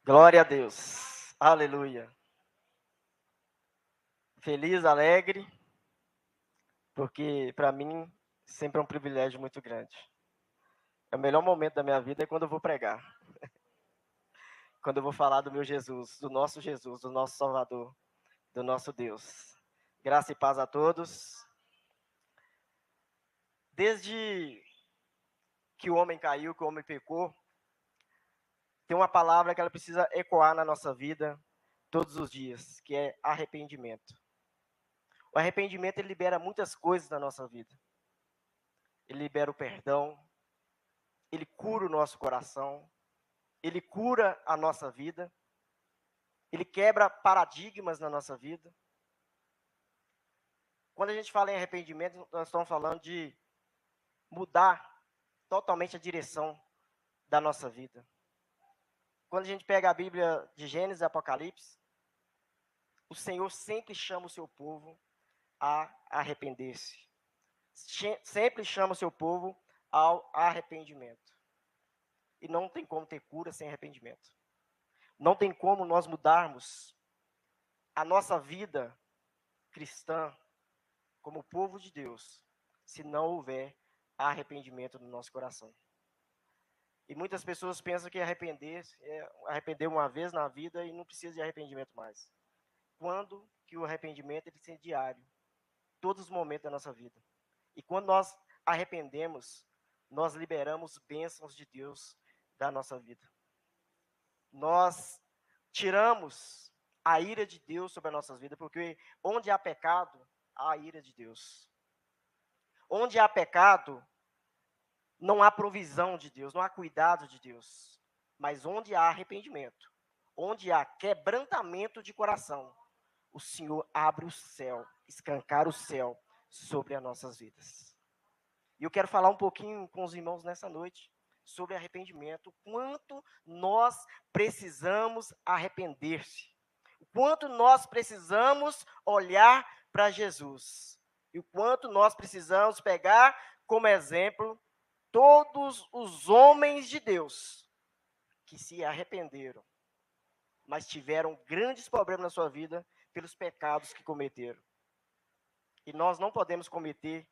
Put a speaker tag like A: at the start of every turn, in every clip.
A: Glória a Deus. Aleluia. Feliz, alegre, porque para mim sempre é um privilégio muito grande. É o melhor momento da minha vida é quando eu vou pregar. Quando eu vou falar do meu Jesus, do nosso Salvador, do nosso Deus. Graça e paz a todos. Desde que o homem caiu, que o homem pecou, tem uma palavra que ela precisa ecoar na nossa vida todos os dias, que é arrependimento. O arrependimento ele libera muitas coisas na nossa vida. Ele libera o perdão, ele cura o nosso coração, ele cura a nossa vida, ele quebra paradigmas na nossa vida. Quando a gente fala em arrependimento, nós estamos falando de mudar totalmente a direção da nossa vida. Quando a gente pega a Bíblia de Gênesis e Apocalipse, o Senhor sempre chama o seu povo a arrepender-se. Sempre chama o seu povo ao arrependimento. E não tem como ter cura sem arrependimento. Não tem como nós mudarmos a nossa vida cristã como povo de Deus se não houver arrependimento no nosso coração. E muitas pessoas pensam que arrepender é arrepender uma vez na vida e não precisa de arrependimento mais. Quando que o arrependimento ele tem diário, todos os momentos da nossa vida. E quando nós arrependemos, nós liberamos bênçãos de Deus da nossa vida. Nós tiramos a ira de Deus sobre as nossas vidas, porque onde há pecado, há a ira de Deus. Onde há pecado, não há provisão de Deus, não há cuidado de Deus. Mas onde há arrependimento, onde há quebrantamento de coração, o Senhor abre o céu, escancara o céu sobre as nossas vidas. E eu quero falar um pouquinho com os irmãos nessa noite sobre arrependimento, o quanto nós precisamos arrepender-se, o quanto nós precisamos olhar para Jesus, e o quanto nós precisamos pegar como exemplo todos os homens de Deus que se arrependeram, mas tiveram grandes problemas na sua vida pelos pecados que cometeram. E nós não podemos cometer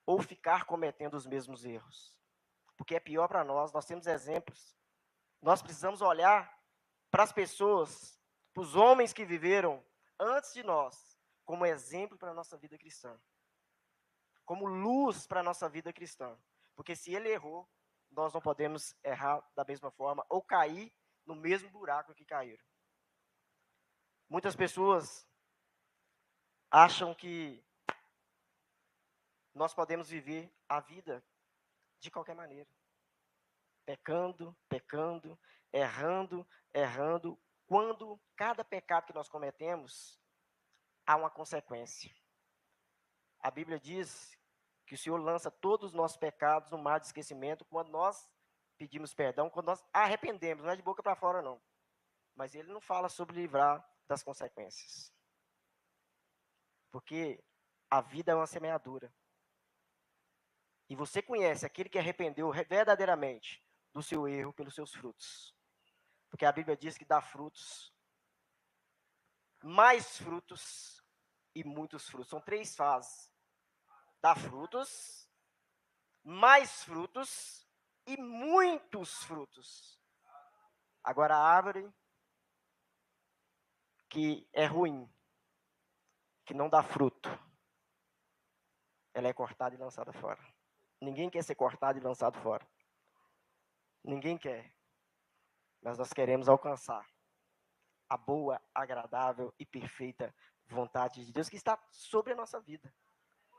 A: ou ficar cometendo os mesmos erros, porque é pior para nós. Nós temos exemplos. Nós precisamos olhar para as pessoas, para os homens que viveram antes de nós, como exemplo para a nossa vida cristã, como luz para a nossa vida cristã. Porque se ele errou, nós não podemos errar da mesma forma ou cair no mesmo buraco que caíram. Muitas pessoas acham que nós podemos viver a vida de qualquer maneira. Pecando, errando, quando cada pecado que nós cometemos, há uma consequência. A Bíblia diz que o Senhor lança todos os nossos pecados no mar de esquecimento quando nós pedimos perdão, quando nós arrependemos, não é de boca para fora não. Mas ele não fala sobre livrar das consequências. Porque a vida é uma semeadura. E você conhece aquele que arrependeu verdadeiramente do seu erro pelos seus frutos. Porque a Bíblia diz que dá frutos, mais frutos e muitos frutos. São 3 fases. Dá frutos, mais frutos e muitos frutos. Agora a árvore que é ruim, que não dá fruto, ela é cortada e lançada fora. Ninguém quer ser cortado e lançado fora. Ninguém quer. Mas nós queremos alcançar a boa, agradável e perfeita vontade de Deus que está sobre a nossa vida.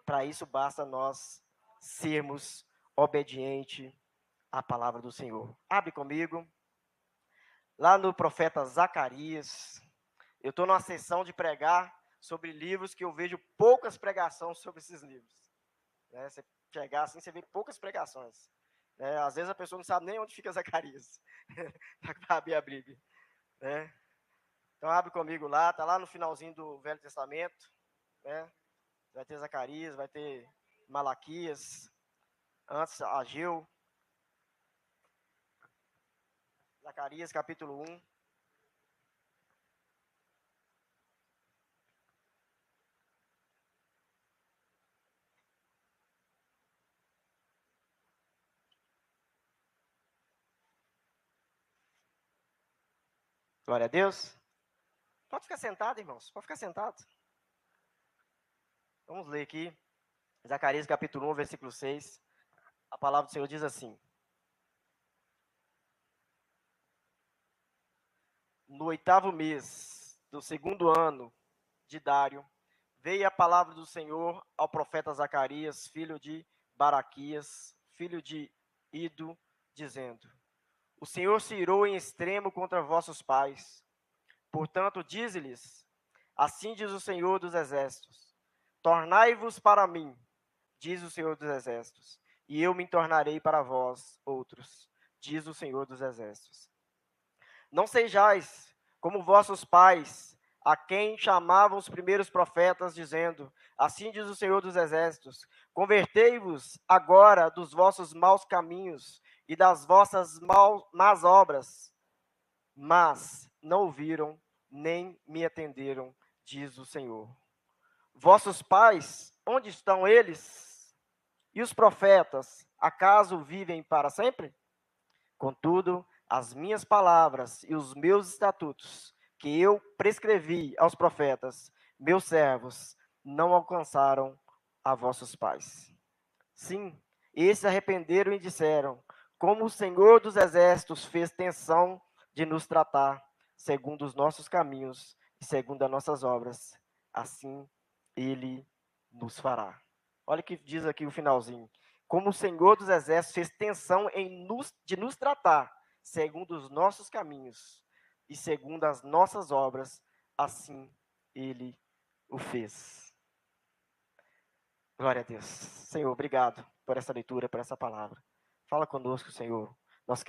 A: Para isso basta nós sermos obedientes à palavra do Senhor. Abre comigo. Lá no profeta Zacarias, eu estou numa sessão de pregar sobre livros que eu vejo poucas pregações sobre esses livros. Você chegar assim, você vê poucas pregações. Às vezes a pessoa não sabe nem onde fica Zacarias, para abrir a Bíblia. Então abre comigo lá, está lá no finalzinho do Velho Testamento. Vai ter Zacarias, vai ter Malaquias, antes Ageu. Zacarias capítulo 1. Glória a Deus. Pode ficar sentado, irmãos. Pode ficar sentado. Vamos ler aqui. Zacarias capítulo 1, versículo 6. A palavra do Senhor diz assim: No 8º mês do 2º ano de Dário, veio a palavra do Senhor ao profeta Zacarias, filho de Baraquias, filho de Ido, dizendo: O Senhor se irou em extremo contra vossos pais. Portanto, dize-lhes: Assim diz o Senhor dos Exércitos: Tornai-vos para mim, diz o Senhor dos Exércitos, e eu me tornarei para vós outros, diz o Senhor dos Exércitos. Não sejais como vossos pais, a quem chamavam os primeiros profetas, dizendo: Assim diz o Senhor dos Exércitos: Convertei-vos agora dos vossos maus caminhos e das vossas más obras. Mas não ouviram, nem me atenderam, diz o Senhor. Vossos pais, onde estão eles? E os profetas, acaso vivem para sempre? Contudo, as minhas palavras e os meus estatutos, que eu prescrevi aos profetas, meus servos, não alcançaram a vossos pais. Sim, esses arrependeram e disseram: Como o Senhor dos Exércitos fez tensão de nos tratar, segundo os nossos caminhos e segundo as nossas obras, assim ele nos fará. Olha o que diz aqui o finalzinho. Como o Senhor dos Exércitos fez tensão de nos tratar, segundo os nossos caminhos e segundo as nossas obras, assim ele o fez. Glória a Deus. Senhor, obrigado por essa leitura, por essa palavra. Fala conosco, Senhor. Nós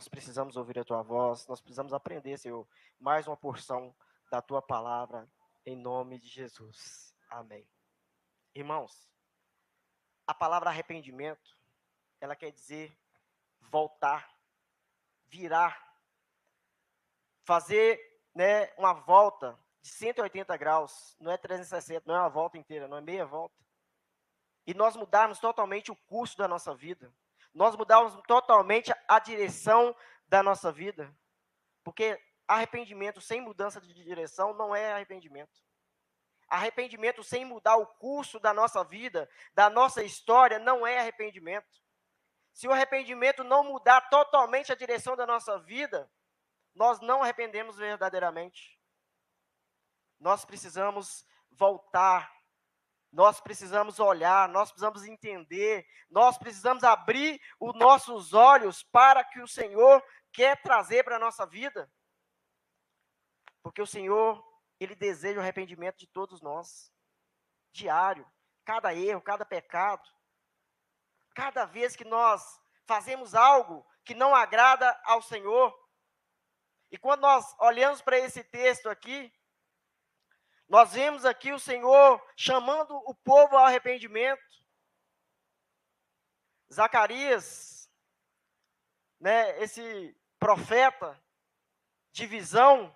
A: precisamos ouvir a Tua voz, nós precisamos aprender, Senhor, mais uma porção da Tua palavra, em nome de Jesus. Amém. Irmãos, a palavra arrependimento, ela quer dizer voltar, virar, fazer, né, uma volta de 180 graus, não é 360, não é uma volta inteira, não é meia volta. E nós mudarmos totalmente o curso da nossa vida. Nós mudarmos totalmente a direção da nossa vida. Porque arrependimento sem mudança de direção não é arrependimento. Arrependimento sem mudar o curso da nossa vida, da nossa história, não é arrependimento. Se o arrependimento não mudar totalmente a direção da nossa vida, nós não arrependemos verdadeiramente. Nós precisamos voltar. Nós precisamos olhar, nós precisamos entender, nós precisamos abrir os nossos olhos para que o Senhor quer trazer para a nossa vida. Porque o Senhor, Ele deseja o arrependimento de todos nós. Diário, cada erro, cada pecado. Cada vez que nós fazemos algo que não agrada ao Senhor. E quando nós olhamos para esse texto aqui, nós vemos aqui o Senhor chamando o povo ao arrependimento. Zacarias, né, esse profeta de visão,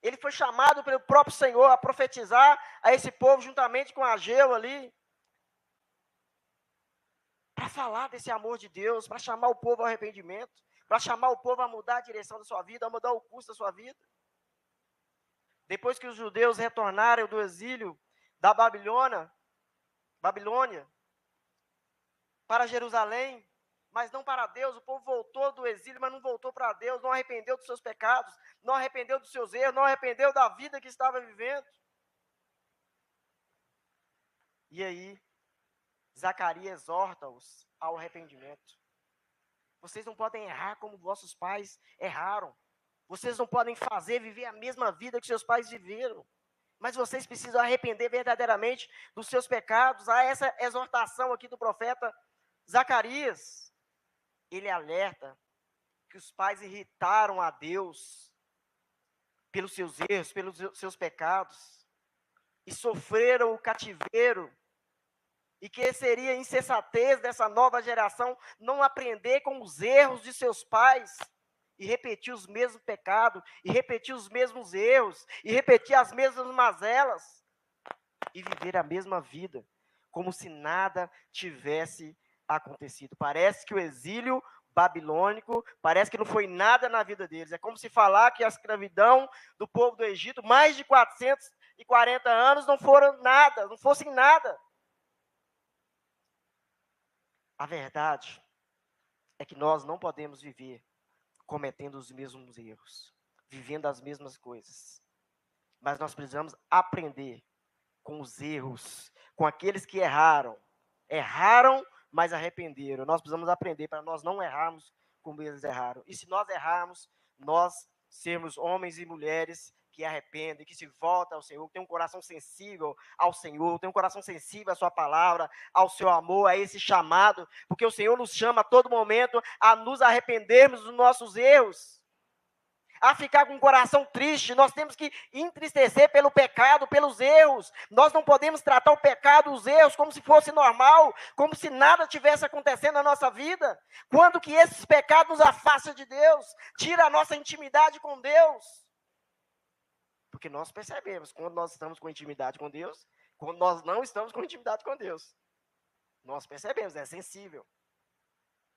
A: ele foi chamado pelo próprio Senhor a profetizar a esse povo juntamente com Ageu ali, para falar desse amor de Deus, para chamar o povo ao arrependimento, para chamar o povo a mudar a direção da sua vida, a mudar o curso da sua vida. Depois que os judeus retornaram do exílio da Babilônia para Jerusalém, mas não para Deus, o povo voltou do exílio, mas não voltou para Deus, não arrependeu dos seus pecados, não arrependeu dos seus erros, não arrependeu da vida que estava vivendo. E aí, Zacarias exorta-os ao arrependimento. Vocês não podem errar como vossos pais erraram. Vocês não podem viver a mesma vida que seus pais viveram. Mas vocês precisam arrepender verdadeiramente dos seus pecados. Há essa exortação aqui do profeta Zacarias. Ele alerta que os pais irritaram a Deus pelos seus erros, pelos seus pecados. E sofreram o cativeiro. E que seria insensatez dessa nova geração não aprender com os erros de seus pais. E repetir os mesmos pecados, e repetir os mesmos erros, e repetir as mesmas mazelas, e viver a mesma vida, como se nada tivesse acontecido. Parece que o exílio babilônico, parece que não foi nada na vida deles. É como se falar que a escravidão do povo do Egito, mais de 440 anos, não foram nada, não fossem nada. A verdade é que nós não podemos viver cometendo os mesmos erros, vivendo as mesmas coisas. Mas nós precisamos aprender com os erros, com aqueles que erraram. Erraram, mas arrependeram. Nós precisamos aprender para nós não errarmos como eles erraram. E se nós errarmos, nós sermos homens e mulheres que arrependem, que se voltam ao Senhor, que tem um coração sensível ao Senhor, tem um coração sensível à sua palavra, ao seu amor, a esse chamado, porque o Senhor nos chama a todo momento a nos arrependermos dos nossos erros, a ficar com o coração triste. Nós temos que entristecer pelo pecado, pelos erros. Nós não podemos tratar o pecado, os erros, como se fosse normal, como se nada tivesse acontecendo na nossa vida. Quando que esses pecados nos afastam de Deus, tira a nossa intimidade com Deus? Porque nós percebemos quando nós estamos com intimidade com Deus, quando nós não estamos com intimidade com Deus. Nós percebemos, é sensível.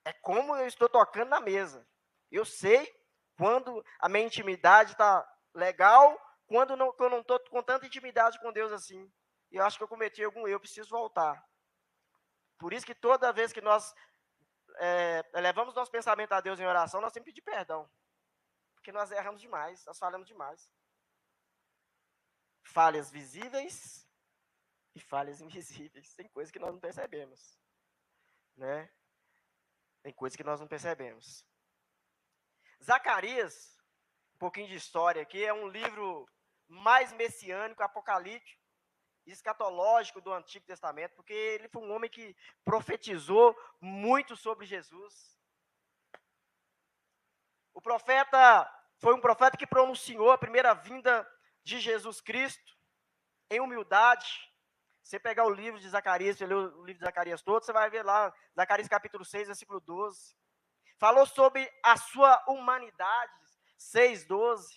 A: É como eu estou tocando na mesa. Eu sei quando a minha intimidade está legal, quando eu não estou com tanta intimidade com Deus assim. E eu acho que eu cometi algum erro, eu preciso voltar. Por isso que toda vez que nós levamos nosso pensamento a Deus em oração, nós temos que pedir perdão. Porque nós erramos demais, nós falamos demais. Falhas visíveis e falhas invisíveis. Tem coisas que nós não percebemos. Né? Tem coisas que nós não percebemos. Zacarias, um pouquinho de história aqui, é um livro mais messiânico, apocalíptico, escatológico do Antigo Testamento, porque ele foi um homem que profetizou muito sobre Jesus. O profeta foi um profeta que pronunciou a primeira vinda de Jesus Cristo em humildade. Você pegar o livro de Zacarias, você ler o livro de Zacarias todo, você vai ver lá, Zacarias capítulo 6, versículo 12. Falou sobre a sua humanidade, 6:12.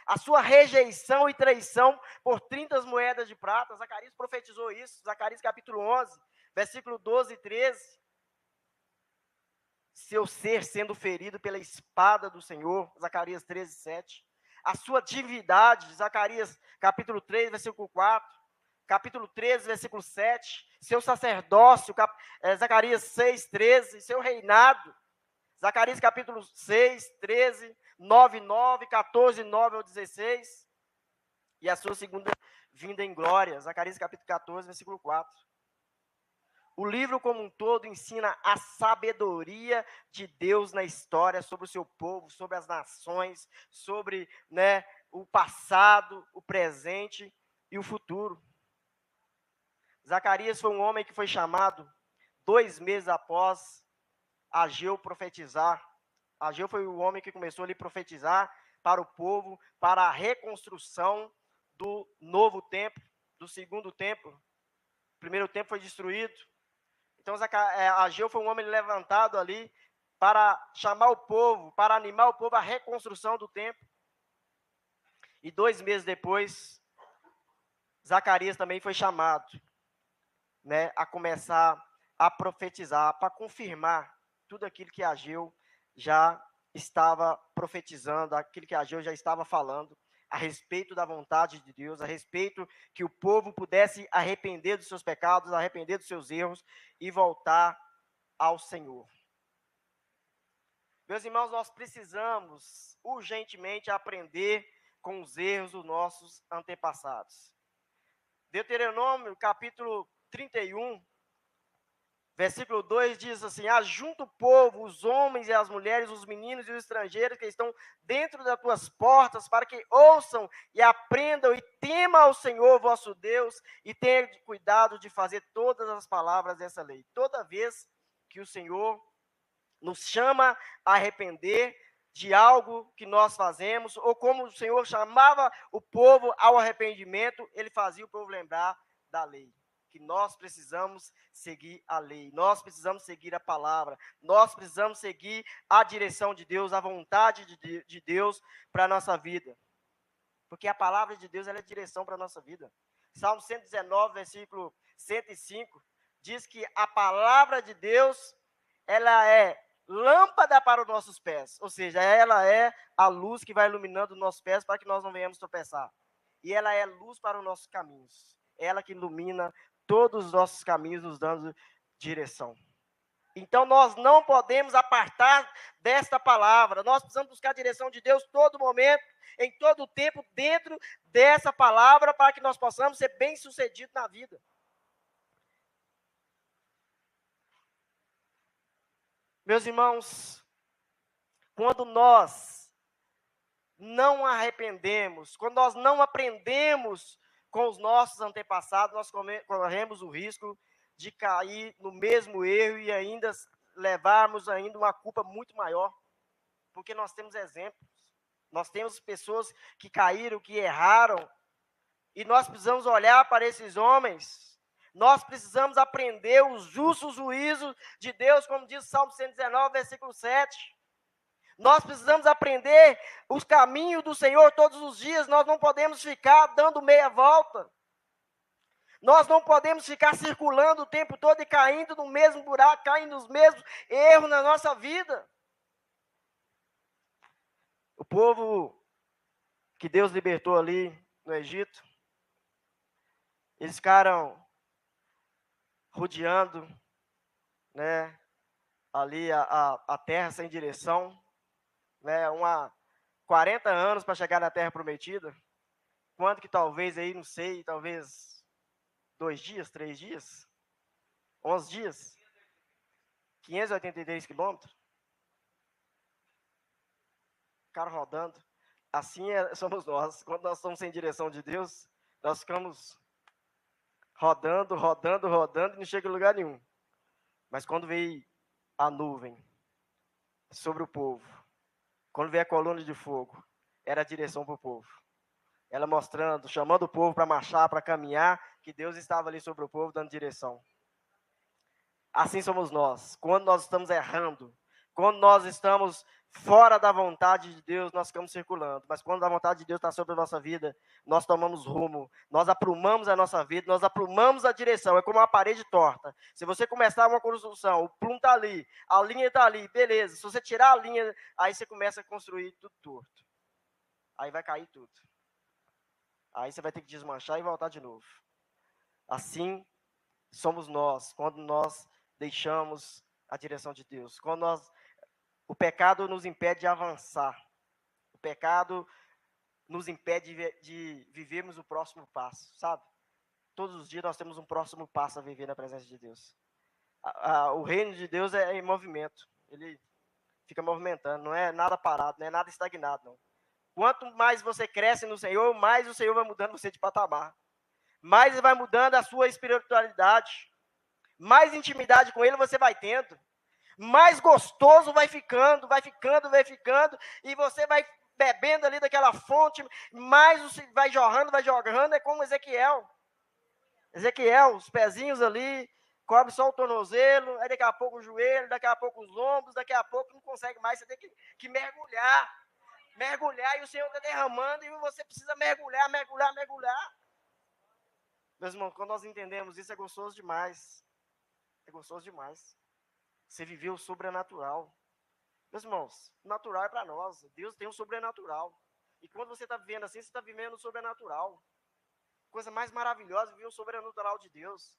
A: A sua rejeição e traição por 30 moedas de prata. Zacarias profetizou isso, Zacarias capítulo 11, versículo 12 e 13. Seu ser sendo ferido pela espada do Senhor, Zacarias 13, 7. A sua divindade, Zacarias capítulo 3, versículo 4. Capítulo 13, versículo 7. Seu sacerdócio, Zacarias 6, 13. Seu reinado, Zacarias capítulo 6, 13, 9, 9, 14, 9 ao 16. E a sua segunda vinda em glória, Zacarias capítulo 14, versículo 4. O livro como um todo ensina a sabedoria de Deus na história, sobre o seu povo, sobre as nações, sobre o passado, o presente e o futuro. Zacarias foi um homem que foi chamado 2 meses após Ageu profetizar. Ageu foi o homem que começou a profetizar para o povo, para a reconstrução do novo templo, do segundo templo. O primeiro templo foi destruído. Então, Ageu foi um homem levantado ali para chamar o povo, para animar o povo à reconstrução do templo. E 2 meses depois, Zacarias também foi chamado, a começar a profetizar, para confirmar tudo aquilo que Ageu já estava profetizando, aquilo que Ageu já estava falando, a respeito da vontade de Deus, a respeito que o povo pudesse arrepender dos seus pecados, arrepender dos seus erros e voltar ao Senhor. Meus irmãos, nós precisamos urgentemente aprender com os erros dos nossos antepassados. Deuteronômio, capítulo 31, versículo 2 diz assim: ajunta o povo, os homens e as mulheres, os meninos e os estrangeiros que estão dentro das tuas portas, para que ouçam e aprendam e temam ao Senhor vosso Deus, e tenham cuidado de fazer todas as palavras dessa lei. Toda vez que o Senhor nos chama a arrepender de algo que nós fazemos, ou como o Senhor chamava o povo ao arrependimento, ele fazia o povo lembrar da lei. Que nós precisamos seguir a lei, nós precisamos seguir a palavra, nós precisamos seguir a direção de Deus, a vontade de Deus para a nossa vida. Porque a palavra de Deus, ela é direção para a nossa vida. Salmo 119, versículo 105, diz que a palavra de Deus, ela é lâmpada para os nossos pés. Ou seja, ela é a luz que vai iluminando os nossos pés para que nós não venhamos tropeçar. E ela é luz para os nossos caminhos. Ela que ilumina todos os nossos caminhos, nos dando direção. Então, nós não podemos apartar desta palavra. Nós precisamos buscar a direção de Deus todo momento, em todo tempo, dentro dessa palavra, para que nós possamos ser bem-sucedidos na vida. Meus irmãos, quando nós não arrependemos, quando nós não aprendemos com os nossos antepassados, nós corremos o risco de cair no mesmo erro e ainda levarmos ainda uma culpa muito maior, porque nós temos exemplos, nós temos pessoas que caíram, que erraram, e nós precisamos olhar para esses homens, nós precisamos aprender os justos juízos de Deus, como diz o Salmo 119, versículo 7. Nós precisamos aprender os caminhos do Senhor todos os dias, nós não podemos ficar dando meia volta. Nós não podemos ficar circulando o tempo todo e caindo no mesmo buraco, caindo nos mesmos erros na nossa vida. O povo que Deus libertou ali no Egito, eles ficaram rodeando, né, ali a terra sem direção, né, 40 anos para chegar na terra prometida. Quanto que talvez aí, não sei, talvez 2 dias, 3 dias, 11 dias, 583 quilômetros, ficaram rodando. Assim somos nós. Quando nós estamos sem direção de Deus, nós ficamos rodando, rodando, rodando e não chega em lugar nenhum. Mas quando veio a nuvem sobre o povo, quando veio a coluna de fogo, era a direção para o povo. Ela mostrando, chamando o povo para marchar, para caminhar, que Deus estava ali sobre o povo, dando direção. Assim somos nós. Quando nós estamos errando, quando nós estamos fora da vontade de Deus, nós ficamos circulando. Mas quando a vontade de Deus está sobre a nossa vida, nós tomamos rumo, nós aprumamos a nossa vida, nós aprumamos a direção. É como uma parede torta. Se você começar uma construção, o plumo está ali, a linha está ali, beleza. Se você tirar a linha, aí você começa a construir tudo torto. Aí vai cair tudo. Aí você vai ter que desmanchar e voltar de novo. Assim somos nós, quando nós deixamos a direção de Deus. Quando o pecado nos impede de avançar. O pecado nos impede de vivermos o próximo passo, sabe? Todos os dias nós temos um próximo passo a viver na presença de Deus. O reino de Deus é em movimento. Ele fica movimentando, não é nada parado, não é nada estagnado, não. Quanto mais você cresce no Senhor, mais o Senhor vai mudando você de patamar. Mais ele vai mudando a sua espiritualidade. Mais intimidade com ele você vai tendo. Mais gostoso vai ficando, vai ficando, vai ficando. E você vai bebendo ali daquela fonte. Mais vai jorrando. É como Ezequiel. Ezequiel, os pezinhos ali, cobre só o tornozelo. Aí daqui a pouco o joelho, daqui a pouco os ombros. Daqui a pouco não consegue mais. Você tem que mergulhar. Mergulhar, e o Senhor está derramando, e você precisa mergulhar. Meus irmãos, quando nós entendemos isso, é gostoso demais. É gostoso demais. Você viveu o sobrenatural. Meus irmãos, o natural é para nós. Deus tem o sobrenatural. E quando você está vivendo assim, você está vivendo o sobrenatural. Coisa mais maravilhosa, viver o sobrenatural de Deus.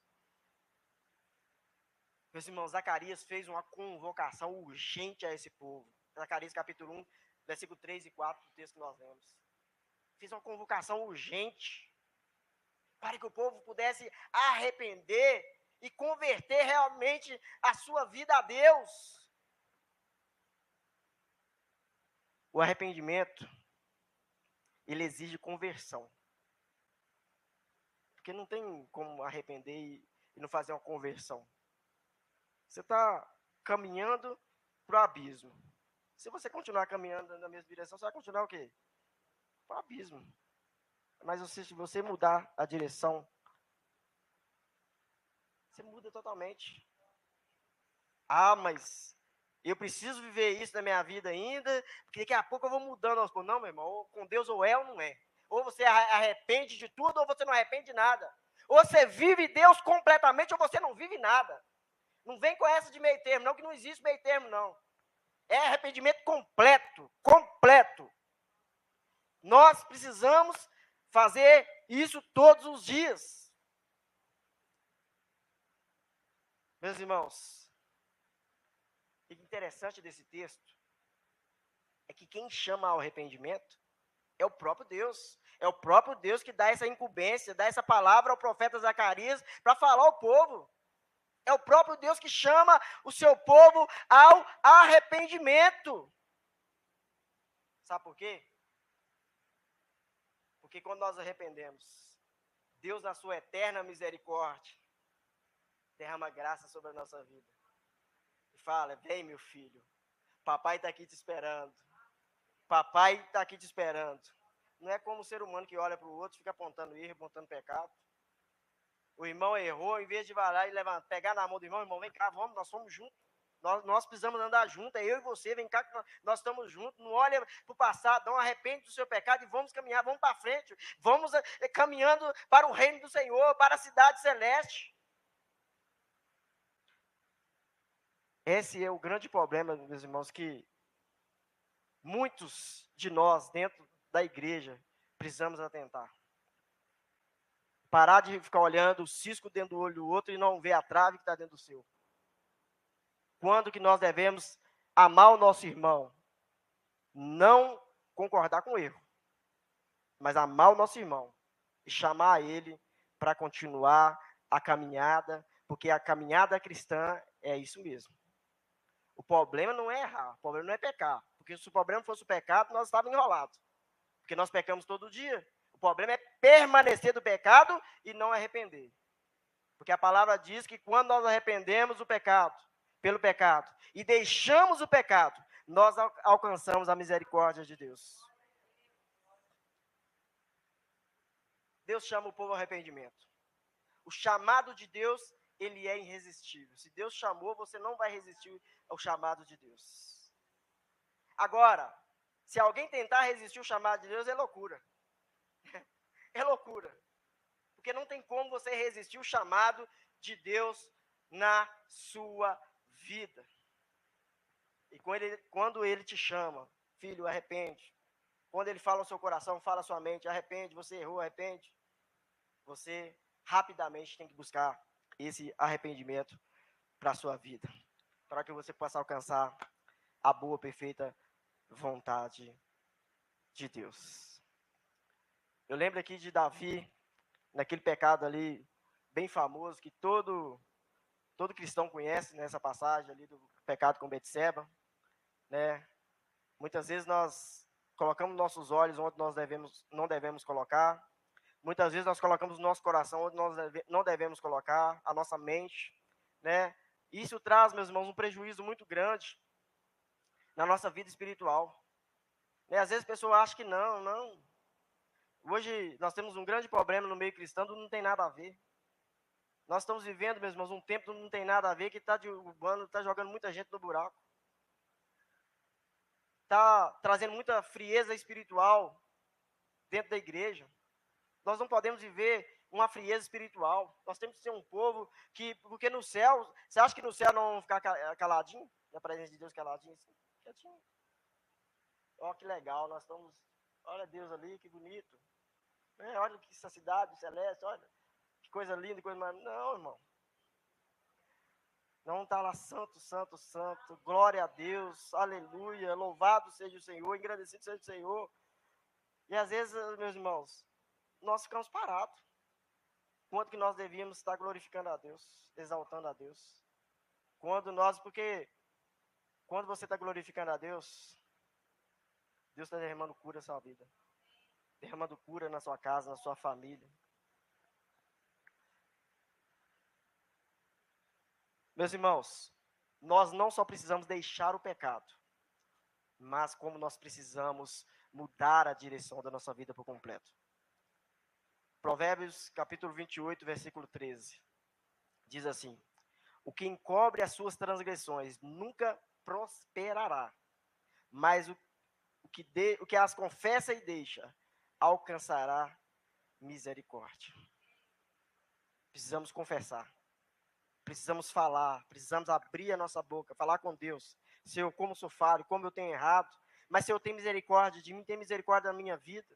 A: Meus irmãos, Zacarias fez uma convocação urgente a esse povo. Zacarias capítulo 1, versículo 3 e 4 do texto que nós lemos. Fez uma convocação urgente para que o povo pudesse arrepender e converter realmente a sua vida a Deus. O arrependimento, ele exige conversão. Porque não tem como arrepender e não fazer uma conversão. Você está caminhando para o abismo. Se você continuar caminhando na mesma direção, você vai continuar o quê? Para o abismo. Mas se você mudar a direção, você muda totalmente. Ah, mas eu preciso viver isso na minha vida ainda, porque daqui a pouco eu vou mudando aos poucos. Não, meu irmão, ou com Deus ou é ou não é. Ou você arrepende de tudo, ou você não arrepende de nada. Ou você vive Deus completamente, ou você não vive nada. Não vem com essa de meio termo, não, que não existe meio termo, não. É arrependimento completo, completo. Nós precisamos fazer isso todos os dias. Meus irmãos, o interessante desse texto é que quem chama ao arrependimento é o próprio Deus. É o próprio Deus que dá essa incumbência, dá essa palavra ao profeta Zacarias para falar ao povo. É o próprio Deus que chama o seu povo ao arrependimento. Sabe por quê? Porque quando nós arrependemos, Deus, na sua eterna misericórdia, derrama graça sobre a nossa vida. E fala: vem, meu filho, papai está aqui te esperando. Papai está aqui te esperando. Não é como o ser humano que olha para o outro, fica apontando erro, apontando pecado. O irmão errou, em vez de vai lá e levantar, pegar na mão do irmão, vem cá, vamos, nós somos juntos. Nós precisamos andar juntos, é eu e você, vem cá que nós estamos juntos. Não olha para o passado, não arrepende do seu pecado e vamos caminhar, vamos para frente. Vamos caminhando para o reino do Senhor, para a cidade celeste. Esse é o grande problema, meus irmãos, que muitos de nós dentro da igreja precisamos atentar. Parar de ficar olhando o cisco dentro do olho do outro e não ver a trave que está dentro do seu. Quando que nós devemos amar o nosso irmão? Não concordar com o erro, mas amar o nosso irmão e chamar ele para continuar a caminhada, porque a caminhada cristã é isso mesmo. O problema não é errar, o problema não é pecar, porque se o problema fosse o pecado, nós estávamos enrolados, porque nós pecamos todo dia. O problema é permanecer do pecado e não arrepender, porque a palavra diz que quando nós arrependemos pelo pecado, e deixamos o pecado, nós alcançamos a misericórdia de Deus. Deus chama o povo ao arrependimento. O chamado de Deus, ele é irresistível. Se Deus chamou, você não vai resistir ao chamado de Deus. Agora, se alguém tentar resistir ao chamado de Deus, é loucura. É loucura. Porque não tem como você resistir ao chamado de Deus na sua vida. E quando ele te chama, filho, arrepende. Quando ele fala ao seu coração, fala à sua mente, arrepende, você errou, arrepende. Você rapidamente tem que buscar esse arrependimento para a sua vida. Para que você possa alcançar a boa, perfeita vontade de Deus. Eu lembro aqui de Davi, naquele pecado ali, bem famoso, que todo cristão conhece, nessa passagem ali do pecado com Betseba, né? Muitas vezes nós colocamos nossos olhos onde nós não devemos colocar. Muitas vezes nós colocamos o nosso coração onde nós não devemos colocar, a nossa mente, né? Isso traz, meus irmãos, um prejuízo muito grande na nossa vida espiritual. Né? Às vezes a pessoa acha que não. Hoje nós temos um grande problema no meio cristão, não tem nada a ver. Nós estamos vivendo, meus irmãos, um tempo que não tem nada a ver, que está derrubando, está jogando muita gente no buraco. Está trazendo muita frieza espiritual dentro da igreja. Nós não podemos viver uma frieza espiritual. Nós temos que ser um povo que, porque no céu, você acha que no céu não vão ficar caladinho? Na presença de Deus caladinho assim? Quietinho. Ó, que legal, nós estamos, olha Deus ali, que bonito. Olha que essa cidade celeste, olha, que coisa linda, coisa mais. Não, irmão. Não está lá santo, santo, santo, glória a Deus, aleluia, louvado seja o Senhor, engrandecido seja o Senhor. E às vezes, meus irmãos, nós ficamos parados. Quanto que nós devíamos estar glorificando a Deus, exaltando a Deus. Porque quando você está glorificando a Deus, Deus está derramando cura na sua vida. Derramando cura na sua casa, na sua família. Meus irmãos, nós não só precisamos deixar o pecado, mas como nós precisamos mudar a direção da nossa vida por completo. Provérbios, capítulo 28, versículo 13. Diz assim: o que encobre as suas transgressões nunca prosperará, mas o que as confessa e deixa alcançará misericórdia. Precisamos confessar. Precisamos falar, precisamos abrir a nossa boca, falar com Deus, Senhor, como sou falho, como eu tenho errado, mas, Senhor, tem misericórdia de mim, tem misericórdia da minha vida.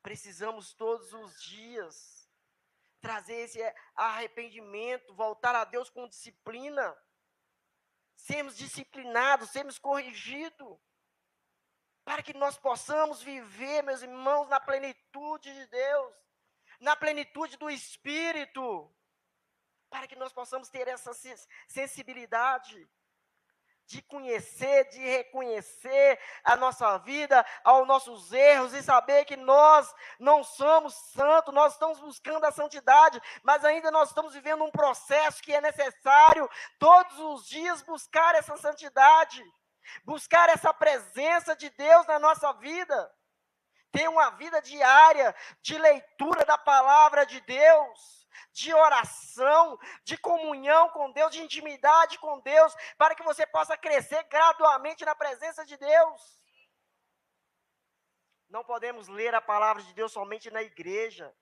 A: Precisamos todos os dias trazer esse arrependimento, voltar a Deus com disciplina, sermos disciplinados, sermos corrigidos, para que nós possamos viver, meus irmãos, na plenitude de Deus, na plenitude do Espírito, para que nós possamos ter essa sensibilidade de conhecer, de reconhecer a nossa vida, aos nossos erros e saber que nós não somos santos, nós estamos buscando a santidade, mas ainda nós estamos vivendo um processo que é necessário todos os dias buscar essa santidade, buscar essa presença de Deus na nossa vida, ter uma vida diária de leitura da palavra de Deus, de oração, de comunhão com Deus, de intimidade com Deus, para que você possa crescer gradualmente na presença de Deus. Não podemos ler a palavra de Deus somente na igreja.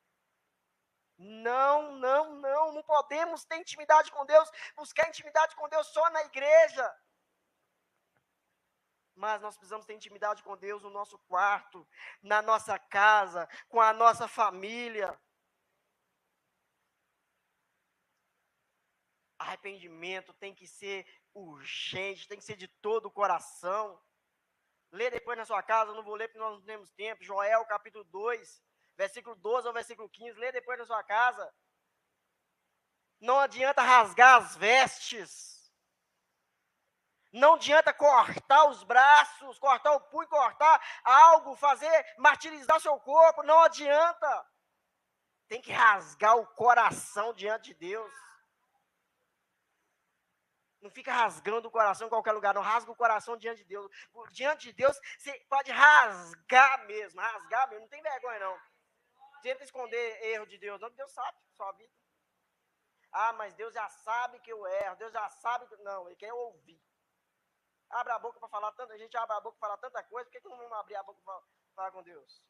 A: Não podemos ter intimidade com Deus, buscar intimidade com Deus só na igreja. Mas nós precisamos ter intimidade com Deus no nosso quarto, na nossa casa, com a nossa família. Arrependimento tem que ser urgente, tem que ser de todo o coração. Lê depois na sua casa, eu não vou ler porque nós não temos tempo. Joel capítulo 2, versículo 12 ao versículo 15, lê depois na sua casa. Não adianta rasgar as vestes. Não adianta cortar os braços, cortar o punho, cortar algo, martirizar seu corpo. Não adianta. Tem que rasgar o coração diante de Deus. Não fica rasgando o coração em qualquer lugar, não. Rasga o coração diante de Deus. Diante de Deus, você pode rasgar mesmo, não tem vergonha não. Tenta esconder erro de Deus, não, Deus sabe sua vida. Ah, mas Deus já sabe que eu erro, Deus já sabe que... Não, Ele quer ouvir. Abre a boca para falar tanta... A gente abre a boca para falar tanta coisa, por que não vamos abrir a boca para falar com Deus?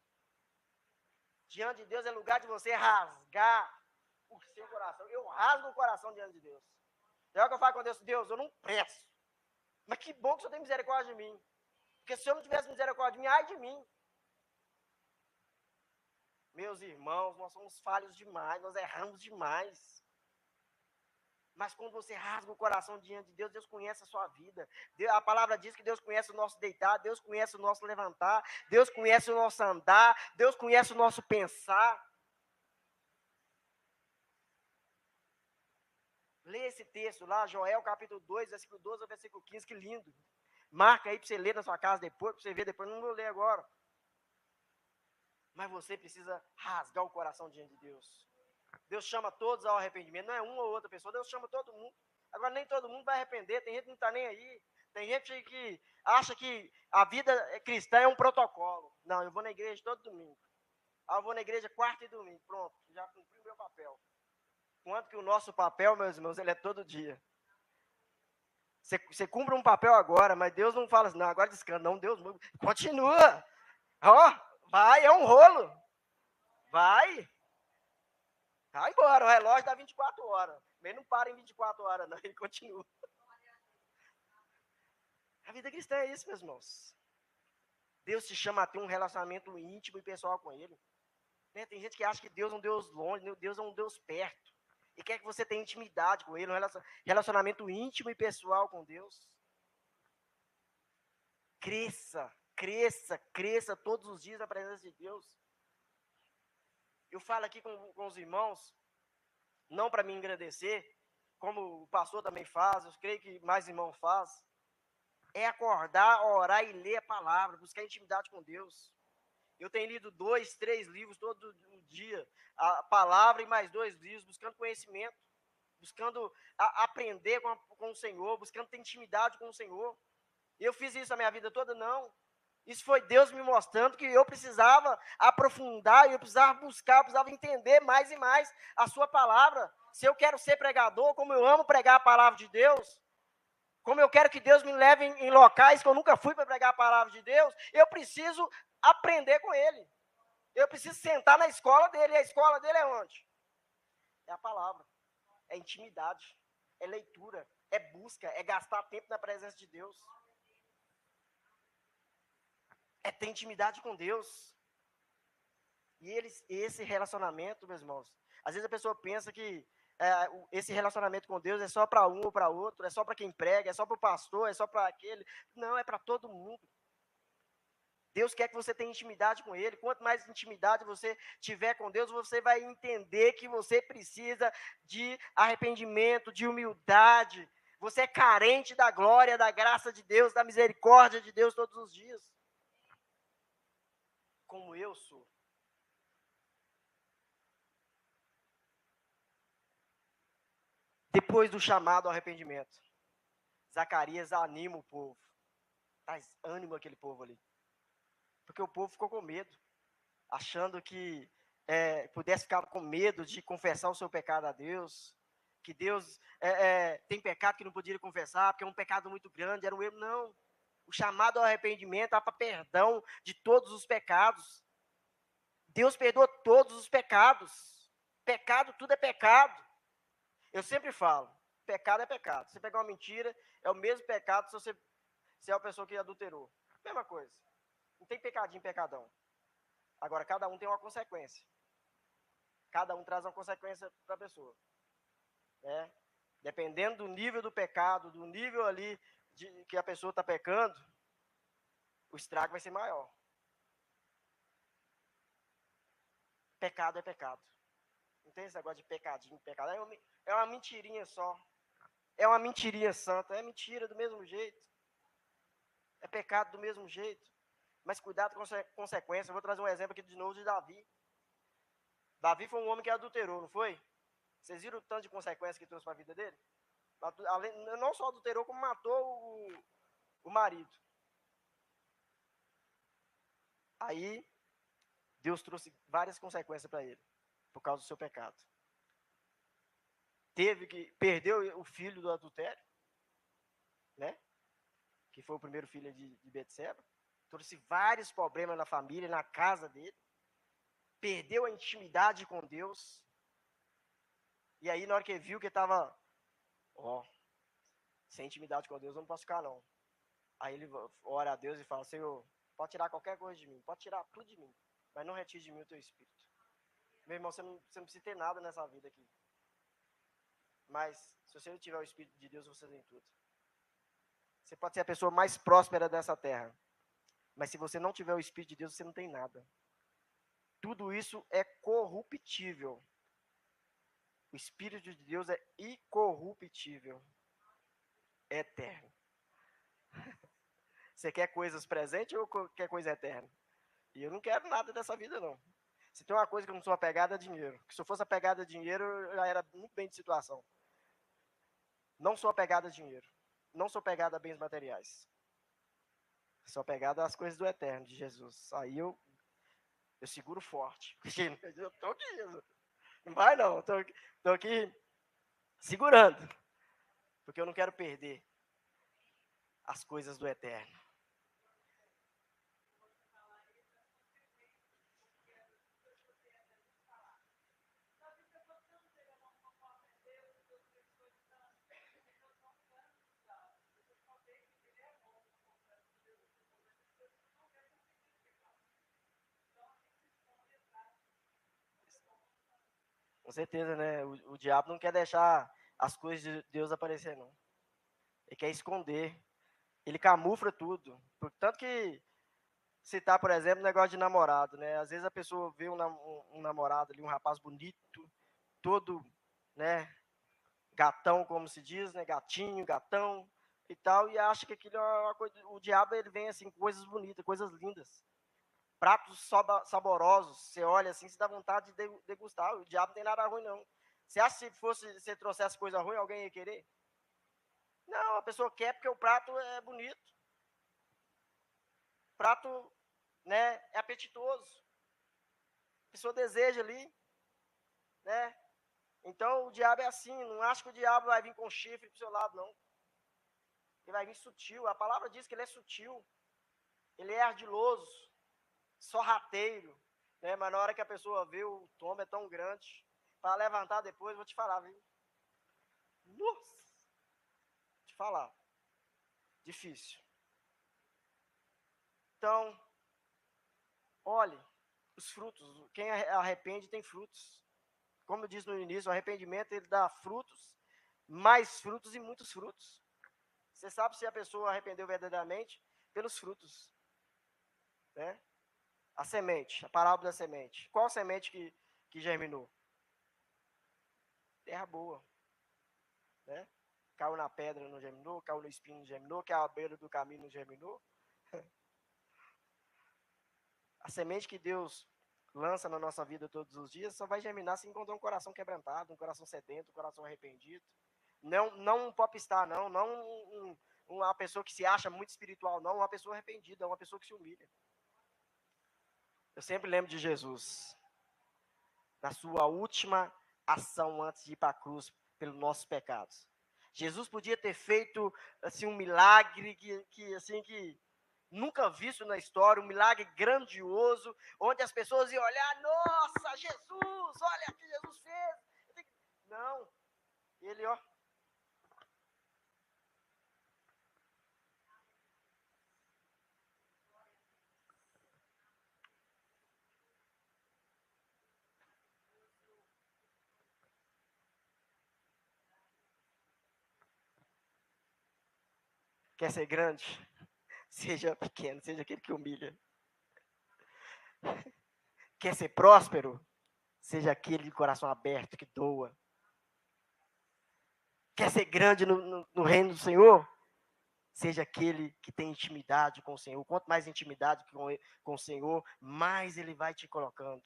A: Diante de Deus é lugar de você rasgar o seu coração. Eu rasgo o coração diante de Deus. É o que eu falo com Deus, Deus, eu não presto. Mas que bom que o Senhor tem misericórdia de mim. Porque se o Senhor não tivesse misericórdia de mim, ai de mim. Meus irmãos, nós somos falhos demais, nós erramos demais. Mas quando você rasga o coração diante de Deus, Deus conhece a sua vida. A palavra diz que Deus conhece o nosso deitar, Deus conhece o nosso levantar, Deus conhece o nosso andar, Deus conhece o nosso pensar. Lê esse texto lá, Joel capítulo 2, versículo 12 ao versículo 15, que lindo. Marca aí para você ler na sua casa depois, para você ver depois, não vou ler agora. Mas você precisa rasgar o coração diante de Deus. Deus chama todos ao arrependimento, não é uma ou outra pessoa, Deus chama todo mundo. Agora nem todo mundo vai arrepender, tem gente que não está nem aí. Tem gente que acha que a vida cristã é um protocolo. Não, eu vou na igreja todo domingo. Eu vou na igreja quarta e domingo, pronto, já cumpri o meu papel. Quanto que o nosso papel, meus irmãos, ele é todo dia. Você cumpre um papel agora, mas Deus não fala assim, não, agora descansa. Não, Deus continua. Vai, é um rolo. Vai embora, o relógio dá 24 horas. Ele não para em 24 horas, não, ele continua. A vida cristã é isso, meus irmãos. Deus te chama a ter um relacionamento íntimo e pessoal com Ele. Né? Tem gente que acha que Deus é um Deus longe, Deus é um Deus perto. E quer que você tenha intimidade com Ele, um relacionamento íntimo e pessoal com Deus. Cresça todos os dias na presença de Deus. Eu falo aqui com os irmãos, não para me engrandecer, como o pastor também faz, eu creio que mais irmãos fazem, é acordar, orar e ler a palavra, buscar intimidade com Deus. Eu tenho lido 2, 3 livros todo dia, a palavra e mais 2 livros, buscando conhecimento, buscando aprender com o Senhor, buscando ter intimidade com o Senhor. Eu fiz isso a minha vida toda? Não. Isso foi Deus me mostrando que eu precisava aprofundar, eu precisava buscar, eu precisava entender mais e mais a sua palavra. Se eu quero ser pregador, como eu amo pregar a palavra de Deus, como eu quero que Deus me leve em locais que eu nunca fui para pregar a palavra de Deus, eu preciso aprender com Ele. Eu preciso sentar na escola dele. E a escola dele é onde? É a palavra. É intimidade. É leitura. é busca, é gastar tempo na presença de Deus. É ter intimidade com Deus. E esse relacionamento, meus irmãos, às vezes a pessoa pensa que esse relacionamento com Deus é só para um ou para outro, é só para quem prega, é só para o pastor, é só para aquele. Não, é para todo mundo. Deus quer que você tenha intimidade com Ele. Quanto mais intimidade você tiver com Deus, você vai entender que você precisa de arrependimento, de humildade. Você é carente da glória, da graça de Deus, da misericórdia de Deus todos os dias. Como eu sou. Depois do chamado ao arrependimento, Zacarias anima o povo. Traz ânimo àquele povo ali. Porque o povo ficou com medo, achando que pudesse ficar com medo de confessar o seu pecado a Deus, que Deus tem pecado que não podia confessar, porque é um pecado muito grande, era um erro. Não, o chamado ao arrependimento é para perdão de todos os pecados. Deus perdoa todos os pecados. Pecado, tudo é pecado. Eu sempre falo, pecado é pecado. Você pegar uma mentira, é o mesmo pecado se é uma pessoa que adulterou. Mesma coisa. Não tem pecadinho, pecadão. Agora, cada um tem uma consequência. Cada um traz uma consequência para a pessoa. Né? Dependendo do nível do pecado, do nível ali que a pessoa está pecando, o estrago vai ser maior. Pecado é pecado. Não tem esse negócio de pecadinho, pecado. É uma mentirinha só. É uma mentirinha santa. É mentira do mesmo jeito. É pecado do mesmo jeito. Mas cuidado com a consequência. Eu vou trazer um exemplo aqui de novo de Davi. Davi foi um homem que adulterou, não foi? Vocês viram o tanto de consequências que trouxe para a vida dele? Não só adulterou, como matou o marido. Aí, Deus trouxe várias consequências para ele, por causa do seu pecado. Perdeu o filho do adultério, né? Que foi o primeiro filho de Betseba. Trouxe vários problemas na família, na casa dele. Perdeu a intimidade com Deus. E aí, na hora que ele viu que estava, sem intimidade com Deus, eu não posso ficar, não. Aí ele ora a Deus e fala: Senhor, pode tirar qualquer coisa de mim, pode tirar tudo de mim, mas não retire de mim o teu espírito. Meu irmão, você não precisa ter nada nessa vida aqui. Mas, se você não tiver o Espírito de Deus, você tem tudo. Você pode ser a pessoa mais próspera dessa terra. Mas se você não tiver o Espírito de Deus, você não tem nada. Tudo isso é corruptível. O Espírito de Deus é incorruptível. É eterno. Você quer coisas presentes ou quer coisa eterna? E eu não quero nada dessa vida, não. Se tem uma coisa que eu não sou apegado, é dinheiro. Porque se eu fosse apegado a dinheiro, eu já era muito bem de situação. Não sou apegado a dinheiro. Não sou apegado a bens materiais. Sou apegado às coisas do eterno, de Jesus. Aí eu seguro forte. Eu tô aqui. Não vai não. Tô aqui segurando. Porque eu não quero perder as coisas do eterno. Com certeza, né? O diabo não quer deixar as coisas de Deus aparecer, não. Ele quer esconder. Ele camufla tudo. Tanto que citar, por exemplo, o negócio de namorado, né? Às vezes a pessoa vê um namorado ali, um rapaz bonito, todo, né, gatão, como se diz, né? Gatinho, gatão e tal, e acha que aquilo é uma coisa. O diabo, ele vem assim, coisas bonitas, coisas lindas. Pratos saborosos, você olha assim, você dá vontade de degustar. O diabo não tem nada ruim, não. Você acha que se você trouxesse coisa ruim, alguém ia querer? Não, a pessoa quer porque o prato é bonito. O prato, né, é apetitoso. A pessoa deseja ali, né? Então o diabo é assim, não acha que o diabo vai vir com chifre pro seu lado, não. Ele vai vir sutil. A palavra diz que ele é sutil. Ele é ardiloso, sorrateiro, né? Mas na hora que a pessoa vê, o tombo é tão grande. Para levantar depois, vou te falar, viu? Nossa! te falar. Difícil. Então, olhe os frutos. Quem arrepende tem frutos. Como eu disse no início, o arrependimento ele dá frutos, mais frutos e muitos frutos. Você sabe se a pessoa arrependeu verdadeiramente pelos frutos, né? A semente, a parábola da semente. Qual semente que germinou? Terra boa, né? Caiu na pedra, não germinou, caiu no espinho, não germinou, caiu à beira do caminho, não germinou. A semente que Deus lança na nossa vida todos os dias só vai germinar se encontrar um coração quebrantado, um coração sedento, um coração arrependido. Não um popstar, não uma pessoa que se acha muito espiritual, não, uma pessoa arrependida, uma pessoa que se humilha. Eu sempre lembro de Jesus, na sua última ação antes de ir para a cruz pelos nossos pecados. Jesus podia ter feito assim um milagre que nunca visto na história, um milagre grandioso, onde as pessoas iam olhar, nossa, Jesus, olha o que Jesus fez. Não, ele, ó. Quer ser grande? Seja pequeno, seja aquele que humilha. Quer ser próspero? Seja aquele de coração aberto, que doa. Quer ser grande no reino do Senhor? Seja aquele que tem intimidade com o Senhor. Quanto mais intimidade com o Senhor, mais Ele vai te colocando.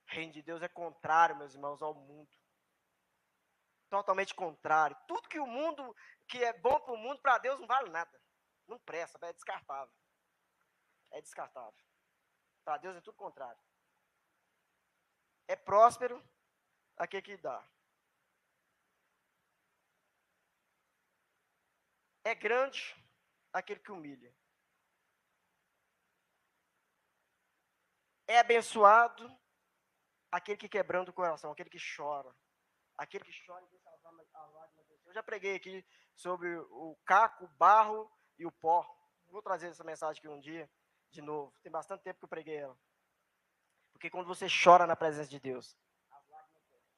A: O reino de Deus é contrário, meus irmãos, ao mundo. Totalmente contrário. Tudo que o mundo, que é bom para o mundo, para Deus não vale nada. Não presta, é descartável. É descartável. Para Deus é tudo contrário. É próspero aquele que dá. É grande aquele que humilha. É abençoado aquele que quebranta o coração, aquele que chora. Aquele que chora e deixa as lágrimas descer. Eu já preguei aqui sobre o caco, o barro e o pó. Vou trazer essa mensagem aqui um dia, de novo. Tem bastante tempo que eu preguei ela. Porque quando você chora na presença de Deus, as lágrimas descem.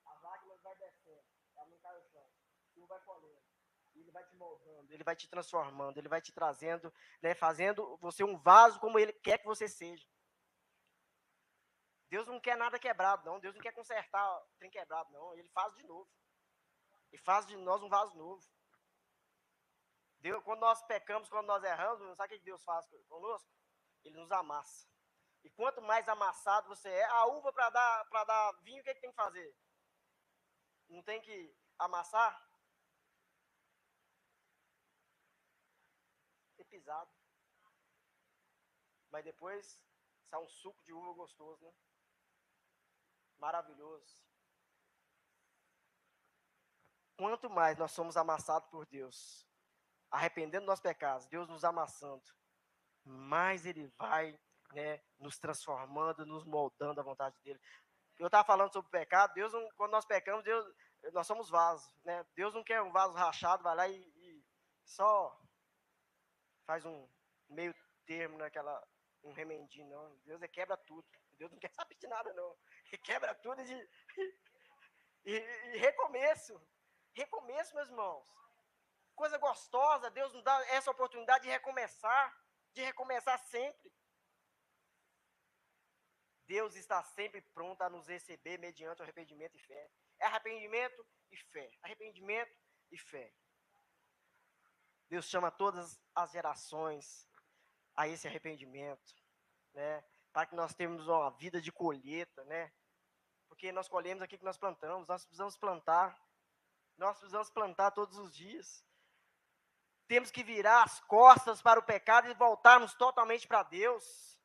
A: As lágrimas vão descendo, ela não cai no chão. Tu vai colhendo. Ele vai te moldando, ele vai te transformando, ele vai te trazendo, né, fazendo você um vaso como ele quer que você seja. Deus não quer nada quebrado, não. Deus não quer consertar o trem quebrado, não. Ele faz de novo. Ele faz de nós um vaso novo. Deus, quando nós pecamos, quando nós erramos, sabe o que Deus faz conosco? Ele nos amassa. E quanto mais amassado você é, a uva para dar vinho, o que tem que fazer? Não tem que amassar? Ser pisado. Mas depois sai um suco de uva gostoso, né? Maravilhoso. Quanto mais nós somos amassados por Deus, arrependendo dos nossos pecados, Deus nos amassando, mais Ele vai, né, nos transformando, nos moldando à vontade dEle. Eu estava falando sobre o pecado, Deus, quando nós pecamos, nós somos vasos, né? Deus não quer um vaso rachado, vai lá e só faz um meio termo naquela, um remendinho, não. Deus quebra tudo. Deus não quer saber de nada, não. Ele quebra tudo e recomeço. Recomeço, meus irmãos. Coisa gostosa, Deus nos dá essa oportunidade de recomeçar sempre. Deus está sempre pronto a nos receber mediante o arrependimento e fé. É arrependimento e fé. Arrependimento e fé. Deus chama todas as gerações a esse arrependimento, né? Para que nós tenhamos uma vida de colheita, né? Porque nós colhemos aquilo que nós plantamos, nós precisamos plantar todos os dias. Temos que virar as costas para o pecado e voltarmos totalmente para Deus.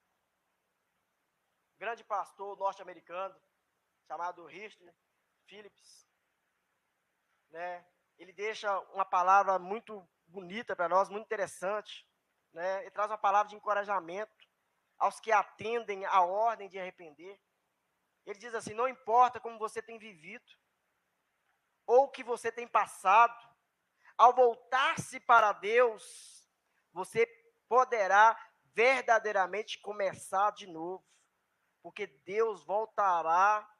A: Um grande pastor norte-americano, chamado Richard Phillips, né? Ele deixa uma palavra muito bonita para nós, muito interessante, né? Ele traz uma palavra de encorajamento aos que atendem à ordem de arrepender. Ele diz assim: não importa como você tem vivido, ou o que você tem passado, ao voltar-se para Deus, você poderá verdadeiramente começar de novo, porque Deus voltará-se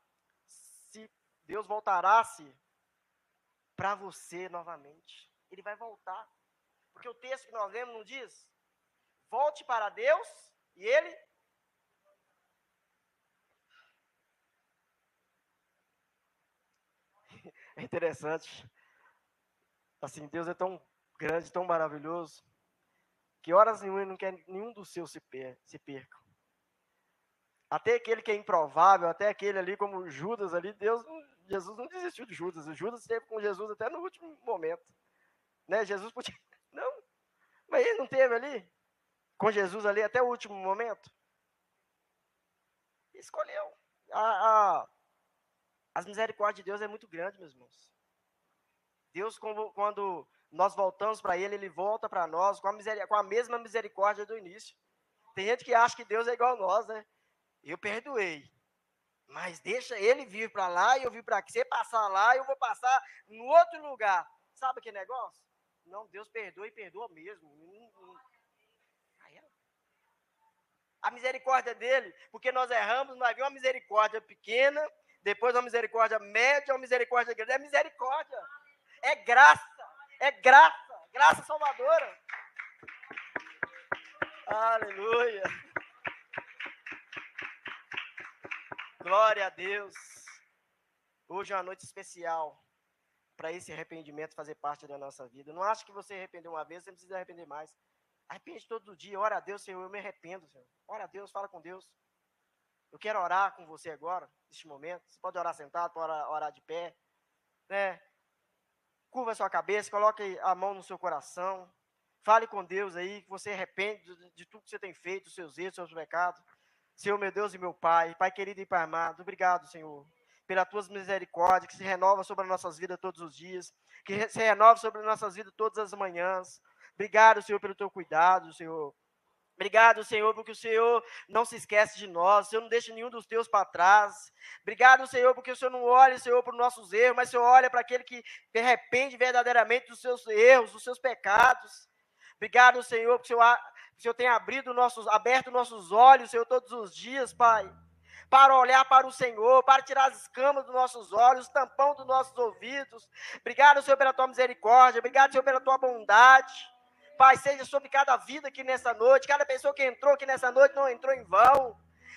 A: para você novamente. Ele vai voltar. Porque o texto que nós lemos não diz: volte para Deus e Ele. É interessante. Assim, Deus é tão grande, tão maravilhoso, que horas nenhuma Ele não quer nenhum dos seus se percam. Até aquele que é improvável, até aquele ali como Judas ali, Jesus não desistiu de Judas. O Judas esteve com Jesus até no último momento. Né? Jesus podia. Não, mas ele não teve ali, com Jesus ali até o último momento. Escolheu. As misericórdias de Deus é muito grande, meus irmãos. Deus, quando nós voltamos para Ele, Ele volta para nós com a mesma misericórdia do início. Tem gente que acha que Deus é igual a nós, né? Eu perdoei. Mas deixa Ele vir para lá e eu vir para aqui. Você passar lá, eu vou passar em outro lugar. Sabe que negócio? Não, Deus perdoa e perdoa mesmo. A misericórdia dele, porque nós erramos, nós vimos uma misericórdia pequena, depois uma misericórdia média, uma misericórdia grande. É misericórdia. É graça. É graça. Graça salvadora. Aleluia. Glória a Deus. Hoje é uma noite especial para esse arrependimento fazer parte da nossa vida. Não acho que você arrependeu uma vez, você não precisa arrepender mais. Arrepende todo dia, ora a Deus, Senhor, eu me arrependo, Senhor. Ora a Deus, fala com Deus. Eu quero orar com você agora, neste momento. Você pode orar sentado, pode orar de pé. Né? Curva a sua cabeça, coloque a mão no seu coração. Fale com Deus aí, que você arrepende de tudo que você tem feito, dos seus erros, dos seus pecados. Senhor, meu Deus e meu Pai, Pai querido e Pai amado, obrigado, Senhor, pelas tuas misericórdias, que se renova sobre as nossas vidas todos os dias, que se renova sobre as nossas vidas todas as manhãs. Obrigado, Senhor, pelo teu cuidado, Senhor. Obrigado, Senhor, porque o Senhor não se esquece de nós, o Senhor não deixa nenhum dos teus para trás. Obrigado, Senhor, porque o Senhor não olha, Senhor, para os nossos erros, mas o Senhor olha para aquele que se arrepende verdadeiramente dos seus erros, dos seus pecados. Obrigado, Senhor, porque o Senhor tem aberto nossos olhos, Senhor, todos os dias, Pai, para olhar para o Senhor, para tirar as escamas dos nossos olhos, o tampão dos nossos ouvidos. Obrigado, Senhor, pela tua misericórdia. Obrigado, Senhor, pela tua bondade. Pai, seja sobre cada vida aqui nessa noite, cada pessoa que entrou aqui nessa noite não entrou em vão,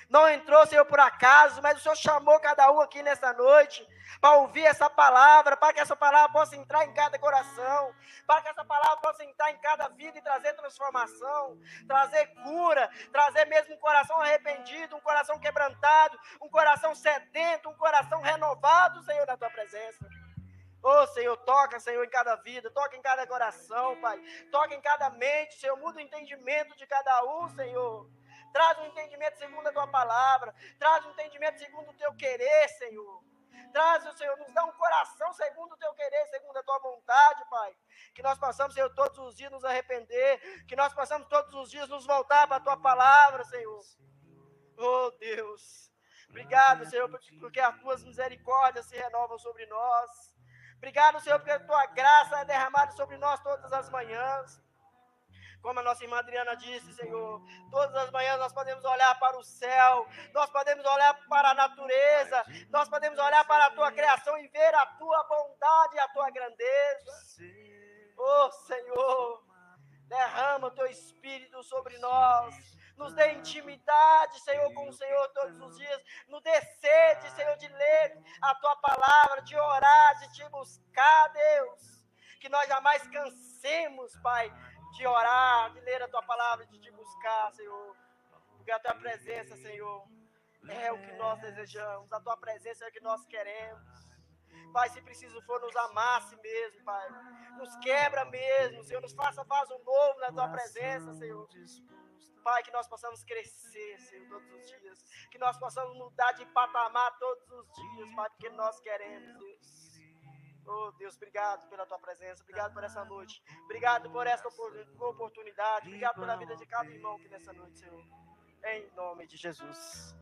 A: não entrou, Senhor, por acaso, mas o Senhor chamou cada um aqui nessa noite para ouvir essa palavra, para que essa palavra possa entrar em cada coração, para que essa palavra possa entrar em cada vida e trazer transformação, trazer cura, trazer mesmo um coração arrependido, um coração quebrantado, um coração sedento, um coração renovado, Senhor, na tua presença. Oh, Senhor, toca, Senhor, em cada vida, toca em cada coração, Pai, toca em cada mente, Senhor, muda o entendimento de cada um, Senhor, traz um entendimento segundo a Tua palavra, traz um entendimento segundo o Teu querer, Senhor, traz, Senhor, nos dá um coração segundo o Teu querer, segundo a Tua vontade, Pai, que nós possamos, Senhor, todos os dias nos arrepender, que nós possamos todos os dias nos voltar para a Tua palavra, Senhor. Oh, Deus, obrigado, Senhor, porque as Tuas misericórdias se renovam sobre nós. Obrigado, Senhor, porque a Tua graça é derramada sobre nós todas as manhãs. Como a nossa irmã Adriana disse, Senhor, todas as manhãs nós podemos olhar para o céu, nós podemos olhar para a natureza, nós podemos olhar para a Tua criação e ver a Tua bondade e a Tua grandeza. Oh, Senhor, derrama o Teu Espírito sobre nós. Nos dê intimidade, Senhor, com o Senhor todos os dias. Nos dê sede, Senhor, de ler a Tua palavra, de orar, de Te buscar, Deus. Que nós jamais cansemos, Pai, de orar, de ler a Tua palavra, de Te buscar, Senhor. Porque a Tua presença, Senhor, é o que nós desejamos. A Tua presença é o que nós queremos. Pai, se preciso for, nos amasse mesmo, Pai. Nos quebra mesmo, Senhor. Nos faça vaso novo na Tua presença, Senhor. Pai, que nós possamos crescer, Senhor, todos os dias. Que nós possamos mudar de patamar todos os dias, Pai, porque nós queremos, Deus. Oh, Deus, obrigado pela Tua presença. Obrigado por essa noite. Obrigado por essa oportunidade. Obrigado pela vida de cada irmão aqui nessa noite, Senhor. Em nome de Jesus.